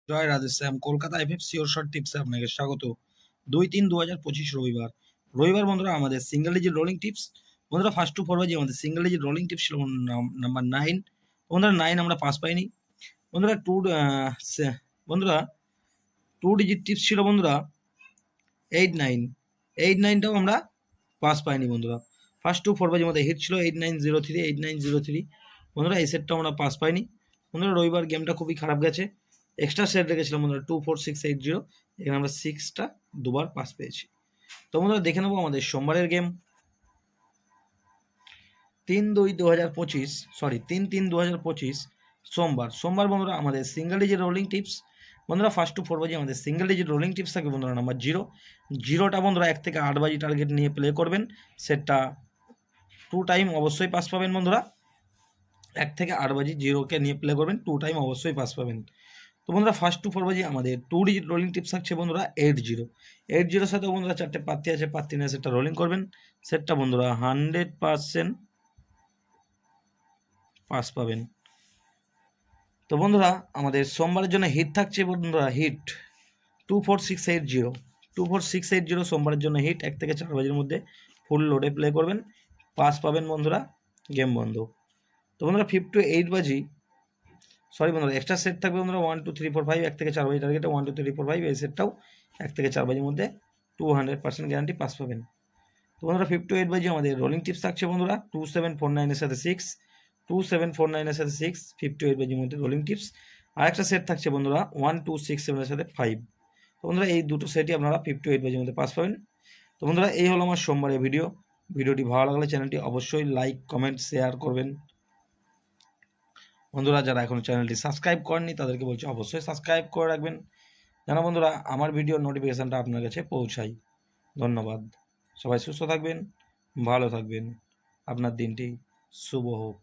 জয় রাধে শ্যাম। Kolkata FF sure shot টিপসে আপনাকে স্বাগত। 2-3-2025 রবিবার। বন্ধুরা আমাদের সিঙ্গেল ডিজিট রোলিং টিপস। বন্ধুরা ফার্স্ট টু ফরওয়ার্ড আমাদের সিঙ্গেল ডিজিট রোলিং টিপস ছিল নাম্বার 9। বন্ধুরা 9 আমরা পাস পাইনি। বন্ধুরা বন্ধুরা 2 ডিজিট টিপস ছিল বন্ধুরা 8-9। 8-9টাও আমরা পাস পাইনি বন্ধুরা। ফার্স্ট টু ফরওয়ার্ডের মধ্যে হিট ছিল 8903 8903। বন্ধুরা এই সেটটা আমরা পাস পাইনি। বন্ধুরা রবিবার গেমটা খুবই খারাপ গেছে। এক্সট্রা সেট রেখেছিলাম বন্ধুরা 24680, এখানে আমরা 6টা দুবার পাস পেয়েছি। তো বন্ধুরা দেখে নেবো আমাদের সোমবারের গেম। 3-2-2025 সোমবার বন্ধুরা আমাদের সিঙ্গেল ডিজিট রোলিং টিপস। বন্ধুরা ফার্স্ট টু 4 বাজি আমাদের সিঙ্গেল ডিজিট রোলিং টিপস থাকে বন্ধুরা নাম্বার 0টা বন্ধুরা 1 থেকে 8 বাজি টার্গেট নিয়ে প্লে করবেন। সেটটা 2 টাইম অবশ্যই পাস পাবেন বন্ধুরা। 1 থেকে 8 বাজি 0কে নিয়ে প্লে করবেন, 2 টাইম অবশ্যই পাস পাবেন। তো বন্ধুরা ফার্স্ট টু 4 বাজি আমাদের 2 ডিজিট রোলিং টিপস থাকছে বন্ধুরা 80 সাথে বন্ধুরা 4টে পাত্তি আছে, পাত্তি নিয়ে সেটটা রোলিং করবেন। সেটটা বন্ধুরা 100% পাস পাবেন। তো বন্ধুরা আমাদের সোমবারের জন্য হিট থাকছে বন্ধুরা হিট 24680 সোমবারের জন্য হিট। 1 থেকে 4 বাজির মধ্যে ফুল লোডে প্লে করবেন, পাস পাবেন বন্ধুরা, গেম বন্ধ। তো বন্ধুরা 5 to 8 বাজি বন্ধুরা এক্সট্রা সেট থাকবে বন্ধুরা 1 2 3 4 5। 1 থেকে 4 বাজি টার্গেটে 1 2 3 4 5 এই সেটটাও 1 থেকে 4 বাজির মধ্যে 200% গ্যারান্টি পাস পাবেন। তো বন্ধুরা 5 to 8 বাজি আমাদের রোলিং টিপস থাকছে বন্ধুরা 2749 এর সাথে 6, 2749 এর সাথে 6, 5 to 8 বাজির মধ্যে রোলিং টিপস। আর একটা সেট থাকছে বন্ধুরা 1267 এর সাথে 5। তো বন্ধুরা এই দুটো সেটই আপনারা 5 to 8 বাজির মধ্যে পাস পাবেন। তো বন্ধুরা এই হলো আমার সোমবারের ভিডিওটি ভালো লাগলে চ্যানেলটি অবশ্যই লাইক কমেন্ট শেয়ার করবেন। বন্ধুরা যারা এখন চ্যানেলটি সাবস্ক্রাইব করেননি তাদেরকে বলছি অবশ্যই সাবস্ক্রাইব করে রাখবেন, যেন বন্ধুরা আমার ভিডিওর নোটিফিকেশানটা আপনার কাছে পৌঁছায়। ধন্যবাদ। সবাই সুস্থ থাকবেন, ভালো থাকবেন, আপনার দিনটি শুভ হোক।